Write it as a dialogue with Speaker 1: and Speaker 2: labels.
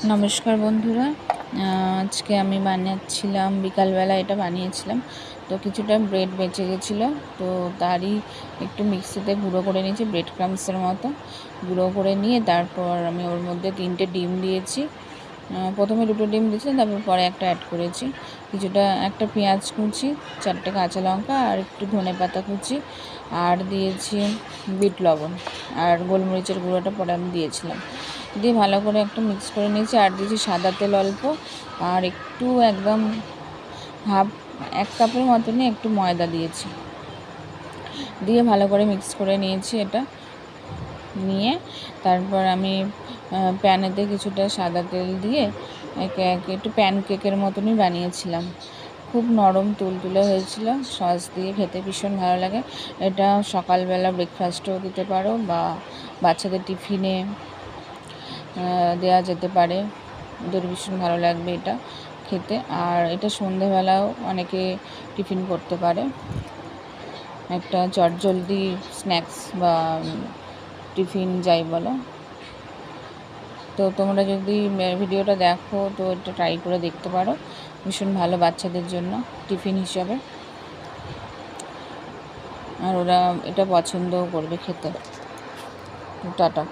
Speaker 1: নমস্কার বন্ধুরা। আজকে আমি বানিয়েছিলাম বিকালবেলা, এটা বানিয়েছিলাম। তো কিছুটা ব্রেড বেঁচে গেছিলো, তো তারই একটু মিক্সিতে গুঁড়ো করে নিয়েছি, ব্রেড ক্রামসের মতো গুঁড়ো করে নিয়ে তারপর আমি ওর মধ্যে 3টে ডিম দিয়েছি। প্রথমে 2টো ডিম দিয়েছিলাম, তারপর পরে একটা অ্যাড করেছি। কিছুটা একটা পেঁয়াজ কুচি, 4টে কাঁচা লঙ্কা আর একটু ধনেপাতা কুচি, আর দিয়েছি বিট লবণ আর গোলমরিচের গুঁড়োটা পরে আমি দিয়েছিলাম। দিয়ে ভালো করে একটু মিক্স করে নিয়েছি। আর দিয়েছি সাদা তেল অল্প, আর একটু একদম হাফ 1 কাপের মতনই একটু ময়দা দিয়েছি। দিয়ে ভালো করে মিক্স করে নিয়েছি। এটা নিয়ে তারপর আমি প্যানেতে কিছুটা সাদা তেল দিয়ে একে একে একটু প্যানকেকের মতনই বানিয়েছিলাম। খুব নরম তুলতুলে হয়েছিল, সস দিয়ে খেতে ভীষণ ভালো লাগে। এটা সকালবেলা ব্রেকফাস্টেও দিতে পারো বা বাচ্চাদের টিফিনে দেওয়া যেতে পারে, ওদের ভীষণ ভালো লাগবে এটা খেতে। আর এটা সন্ধেবেলাও অনেকে টিফিন করতে পারে, একটা চটজলদি স্ন্যাক্স বা টিফিন যাই বলো। তো তোমরা যদি ভিডিওটা দেখো তো এটা ট্রাই করে দেখতে পারো, ভীষণ ভালো বাচ্চাদের জন্য টিফিন হিসাবে, আর ওরা এটা পছন্দও করবে খেতে। টাটা।